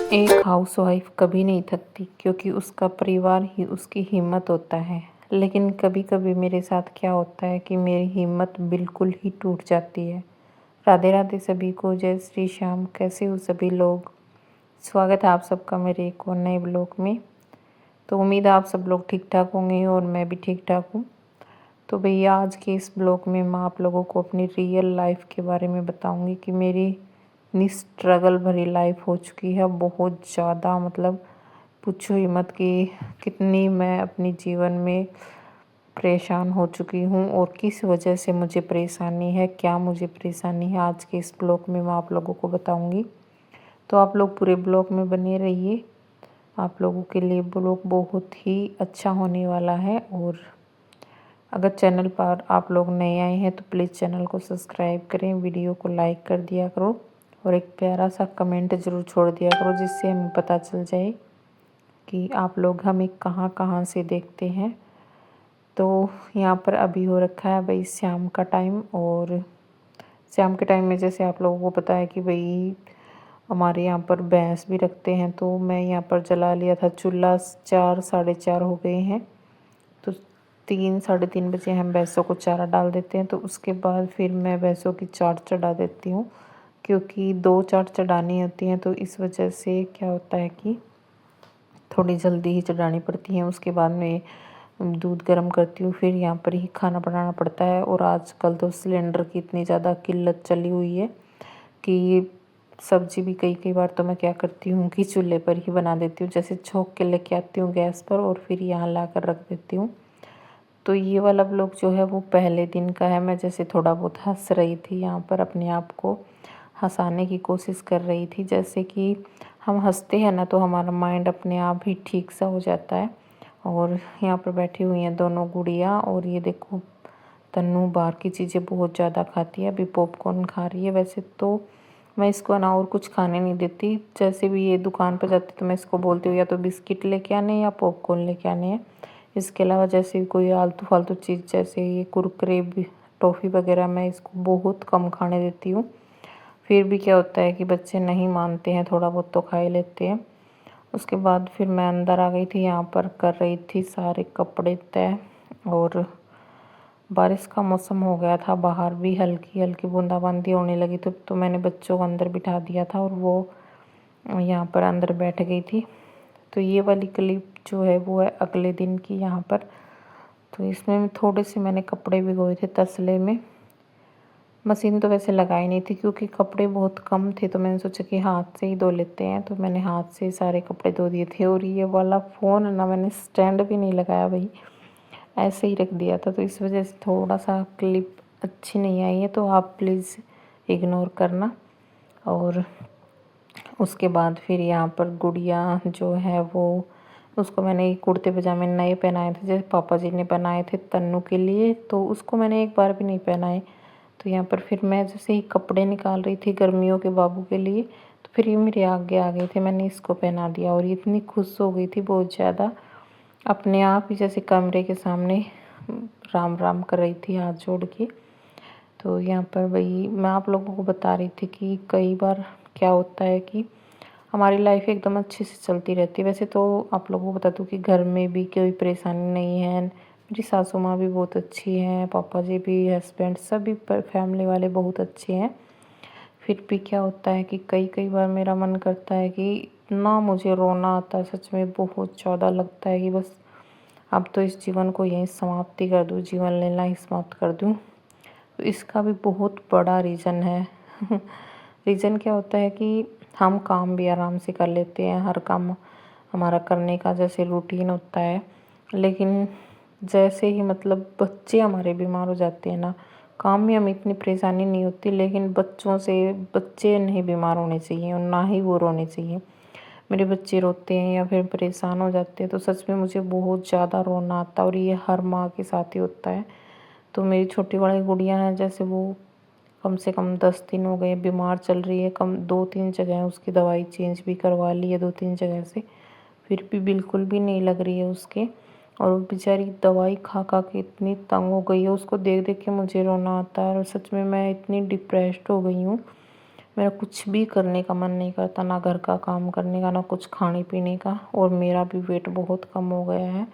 एक हाउसवाइफ कभी नहीं थकती क्योंकि उसका परिवार ही उसकी हिम्मत होता है। लेकिन कभी-कभी मेरे साथ क्या होता है कि मेरी हिम्मत बिल्कुल ही टूट जाती है। राधे राधे सभी को, जय श्री श्याम। कैसे हो सभी लोग? स्वागत है आप सबका मेरे एक और नए ब्लॉग में। तो उम्मीद है आप सब लोग ठीक ठाक होंगे और मैं भी ठीक ठाक हूँ। तो भैया आज के इस ब्लॉग में मैं आप लोगों को अपनी रियल लाइफ के बारे में बताऊंगी कि मेरी इतनी स्ट्रगल भरी लाइफ हो चुकी है, बहुत ज़्यादा। मतलब पूछो ही मत कि कितनी मैं अपनी जीवन में परेशान हो चुकी हूँ और किस वजह से मुझे परेशानी है, क्या मुझे परेशानी है, आज के इस ब्लॉग में मैं आप लोगों को बताऊंगी। तो आप लोग पूरे ब्लॉग में बने रहिए, आप लोगों के लिए ब्लॉग बहुत ही अच्छा होने वाला है। और अगर चैनल पर आप लोग नए आए हैं तो प्लीज़ चैनल को सब्सक्राइब करें, वीडियो को लाइक कर दिया करो और एक प्यारा सा कमेंट ज़रूर छोड़ दिया करो, जिससे हमें पता चल जाए कि आप लोग हमें कहाँ कहाँ से देखते हैं। तो यहाँ पर अभी हो रखा है भाई शाम का टाइम, और शाम के टाइम में जैसे आप लोगों को पता है कि भाई हमारे यहाँ पर भैंस भी रखते हैं, तो मैं यहाँ पर जला लिया था चूल्हा। 4 साढ़े 4 हो गए हैं, तो 3 साढ़े 3 बजे हम भैंसों को चारा डाल देते हैं। तो उसके बाद फिर मैं भैंसों की चाट चढ़ा देती हूँ, क्योंकि 2 चाट चढ़ानी होती हैं। तो इस वजह से क्या होता है कि थोड़ी जल्दी ही चढ़ानी पड़ती हैं। उसके बाद में दूध गर्म करती हूँ, फिर यहाँ पर ही खाना बनाना पड़ता है। और आजकल तो सिलेंडर की इतनी ज़्यादा किल्लत चली हुई है कि सब्जी भी कई कई बार तो मैं क्या करती हूँ कि चूल्हे पर ही बना देती हूँ, जैसे छोंक के लेके आती हूँ गैस पर और फिर यहाँ ला कर रख देती हूँ। तो ये वाला ब्लॉग जो है वो पहले दिन का है। मैं जैसे थोड़ा बहुत हंस रही थी, यहाँ पर अपने आप को हंसाने की कोशिश कर रही थी। जैसे कि हम हंसते हैं ना तो हमारा माइंड अपने आप ही ठीक सा हो जाता है। और यहाँ पर बैठी हुई हैं दोनों गुड़िया, और ये देखो तन्नू बाहर की चीज़ें बहुत ज़्यादा खाती है, अभी पॉपकॉर्न खा रही है। वैसे तो मैं इसको ना और कुछ खाने नहीं देती, जैसे भी ये दुकान पर जाती तो मैं इसको बोलती हूँ या तो बिस्किट लेके आने या पॉपकॉर्न लेके आने हैं। इसके अलावा जैसे कोई आलतू फालतू चीज़ जैसे ये कुरकुरे टॉफ़ी वगैरह मैं इसको बहुत कम खाने देती हूँ। फिर भी क्या होता है कि बच्चे नहीं मानते हैं, थोड़ा बहुत तो खा ही लेते हैं। उसके बाद फिर मैं अंदर आ गई थी, यहाँ पर कर रही थी सारे कपड़े तय। और बारिश का मौसम हो गया था, बाहर भी हल्की हल्की बूंदाबांदी होने लगी। तो मैंने बच्चों को अंदर बिठा दिया था और वो यहाँ पर अंदर बैठ गई थी। तो ये वाली क्लिप जो है वो है अगले दिन की यहाँ पर। तो इसमें थोड़े से मैंने कपड़े भिगोए थे तसले में। मशीन तो वैसे लगाई नहीं थी क्योंकि कपड़े बहुत कम थे, तो मैंने सोचा कि हाथ से ही धो लेते हैं। तो मैंने हाथ से सारे कपड़े धो दिए थे। और ये वाला फ़ोन ना मैंने स्टैंड भी नहीं लगाया भाई, ऐसे ही रख दिया था। तो इस वजह से थोड़ा सा क्लिप अच्छी नहीं आई है, तो आप प्लीज़ इग्नोर करना। और उसके बाद फिर यहाँ पर गुड़िया जो है वो, उसको मैंने कुर्ते पजामे नए पहनाए थे जैसे पापा जी ने बनाए थे तन्नू के लिए, तो उसको मैंने एक बार भी नहीं पहनाए। तो यहाँ पर फिर मैं जैसे ही कपड़े निकाल रही थी गर्मियों के बाबू के लिए, तो फिर ये मेरे आगे आ गए थे, मैंने इसको पहना दिया। और ये इतनी खुश हो गई थी बहुत ज़्यादा, अपने आप ही जैसे कमरे के सामने राम राम कर रही थी हाथ जोड़ के। तो यहाँ पर वही मैं आप लोगों को बता रही थी कि कई बार क्या होता है कि हमारी लाइफ एकदम अच्छे से चलती रहती है। वैसे तो आप लोगों को बता दूँ कि घर में भी कोई परेशानी नहीं है, मेरी सासू माँ भी बहुत अच्छी हैं, पापा जी भी, हस्बैंड सभी फैमिली वाले बहुत अच्छे हैं। फिर भी क्या होता है कि कई कई बार मेरा मन करता है कि इतना मुझे रोना आता है, सच में बहुत ज़्यादा लगता है कि बस अब तो इस जीवन को यहीं समाप्ति कर दूँ, जीवन लेना ही समाप्त कर दूँ। तो इसका भी बहुत बड़ा रीज़न है। रीज़न क्या होता है कि हम काम भी आराम से कर लेते हैं, हर काम हमारा करने का जैसे रूटीन होता है, लेकिन जैसे ही मतलब बच्चे हमारे बीमार हो जाते हैं ना, काम में हमें इतनी परेशानी नहीं होती, लेकिन बच्चों से बच्चे नहीं बीमार होने चाहिए और ना ही वो रोने चाहिए। मेरे बच्चे रोते हैं या फिर परेशान हो जाते हैं तो सच में मुझे बहुत ज़्यादा रोना आता है, और ये हर माँ के साथ ही होता है। तो मेरी छोटी वाली गुड़िया है, जैसे वो कम से कम 10 दिन हो गए बीमार चल रही है, कम 2-3 जगह उसकी दवाई चेंज भी करवा ली है 2-3 जगह से, फिर भी बिल्कुल भी नहीं लग रही है उसके। और वो बेचारी दवाई खा खा के इतनी तंग हो गई है, उसको देख देख के मुझे रोना आता है। और सच में मैं इतनी डिप्रेस्ड हो गई हूँ मेरा कुछ भी करने का मन नहीं करता, ना घर का काम करने का, ना कुछ खाने पीने का। और मेरा भी वेट बहुत कम हो गया है,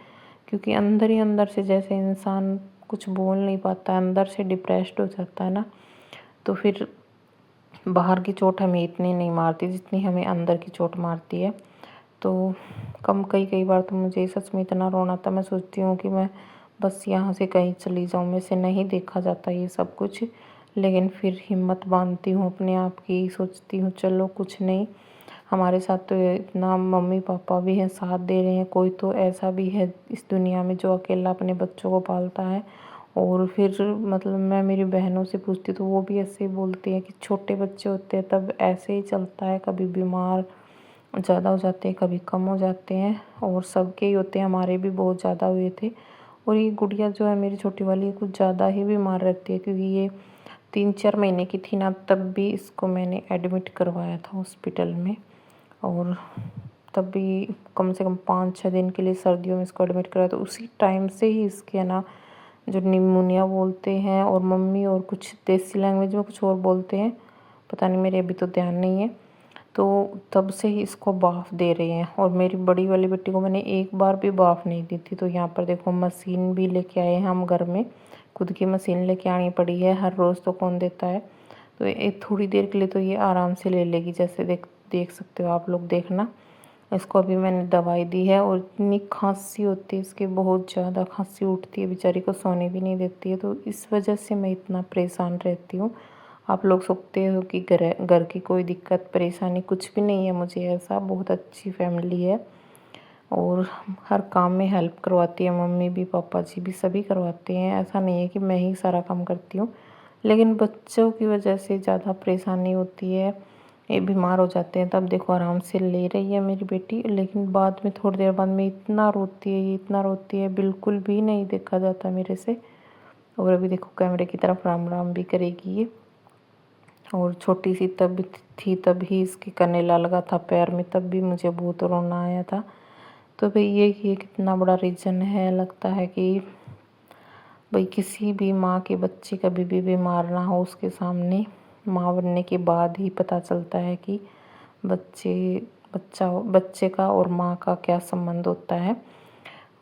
क्योंकि अंदर ही अंदर से जैसे इंसान कुछ बोल नहीं पाता, अंदर से डिप्रेस्ड हो जाता है ना, तो फिर बाहर की चोट हमें इतनी नहीं मारती जितनी हमें अंदर की चोट मारती है। तो कई कई बार तो मुझे सच में इतना रोना आता, मैं सोचती हूँ कि मैं बस यहाँ से कहीं चली जाऊँ, मेरे से नहीं देखा जाता ये सब कुछ। लेकिन फिर हिम्मत बांधती हूँ अपने आप की, सोचती हूँ चलो कुछ नहीं, हमारे साथ तो इतना मम्मी पापा भी हैं, साथ दे रहे हैं, कोई तो ऐसा भी है इस दुनिया में जो अकेला अपने बच्चों को पालता है। और फिर मतलब मैं मेरी बहनों से पूछती तो वो भी ऐसे ही बोलती हैं कि छोटे बच्चे होते हैं तब ऐसे ही चलता है, कभी बीमार ज़्यादा हो जाते हैं, कभी कम हो जाते हैं, और सबके ही होते हैं, हमारे भी बहुत ज़्यादा हुए थे। और ये गुड़िया जो है मेरी छोटी वाली, ये कुछ ज़्यादा ही बीमार रहती है, क्योंकि ये 3-4 महीने की थी ना, तब भी इसको मैंने एडमिट करवाया था हॉस्पिटल में। और तब भी कम से कम 5-6 दिन के लिए सर्दियों में इसको एडमिट कराया, तो उसी टाइम से ही इसके ना जो निमोनिया बोलते हैं, और मम्मी और कुछ देसी लैंग्वेज में कुछ और बोलते हैं, पता नहीं, मेरे अभी तो ध्यान नहीं है। तो तब से ही इसको भाफ़ दे रहे हैं। और मेरी बड़ी वाली बेटी को मैंने एक बार भी भाफ़ नहीं दी थी। तो यहाँ पर देखो मशीन भी लेके आए हैं हम घर में, खुद की मशीन लेके आनी पड़ी है, हर रोज़ तो कौन देता है। तो एक थोड़ी देर के लिए तो ये आराम से ले लेगी, जैसे देख सकते हो आप लोग, देखना। इसको अभी मैंने दवाई दी है, और इतनी खांसी होती है इसकी, बहुत ज़्यादा खांसी उठती है, बेचारी को सोने भी नहीं देती है। तो इस वजह से मैं इतना परेशान रहती हूँ। आप लोग सोचते हो कि घर की कोई दिक्कत परेशानी, कुछ भी नहीं है मुझे ऐसा, बहुत अच्छी फैमिली है, और हर काम में हेल्प करवाती है मम्मी भी, पापा जी भी, सभी करवाते हैं। ऐसा नहीं है कि मैं ही सारा काम करती हूँ, लेकिन बच्चों की वजह से ज़्यादा परेशानी होती है, ये बीमार हो जाते हैं। तब देखो आराम से ले रही है मेरी बेटी, लेकिन बाद में थोड़ी देर बाद में इतना रोती है, ये इतना रोती है, बिल्कुल भी नहीं देखा जाता मेरे से। और अभी देखो कैमरे की तरफ राम राम भी करेगी ये। और छोटी सी तब थी, तब ही इसके कनेला लगा था पैर में, तब भी मुझे बहुत रोना आया था। तो भाई ये कितना बड़ा रीज़न है, लगता है कि भाई किसी भी माँ के बच्चे कभी भी बीमार ना हो, उसके सामने माँ बनने के बाद ही पता चलता है कि बच्चे का और माँ का क्या संबंध होता है।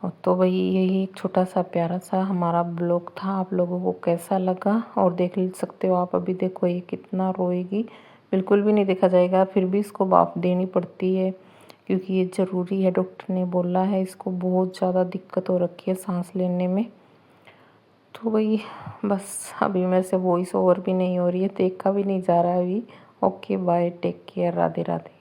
और तो भाई यही एक छोटा सा प्यारा सा हमारा ब्लॉग था, आप लोगों को कैसा लगा। और देख सकते हो आप, अभी देखो ये कितना रोएगी, बिल्कुल भी नहीं देखा जाएगा, फिर भी इसको भाप देनी पड़ती है, क्योंकि ये ज़रूरी है, डॉक्टर ने बोला है। इसको बहुत ज़्यादा दिक्कत हो रखी है सांस लेने में। तो भाई बस अभी मेरे से वॉइस ओवर भी नहीं हो रही है, देखा भी नहीं जा रहा है अभी। Okay bye, take care, Radhe Radhe.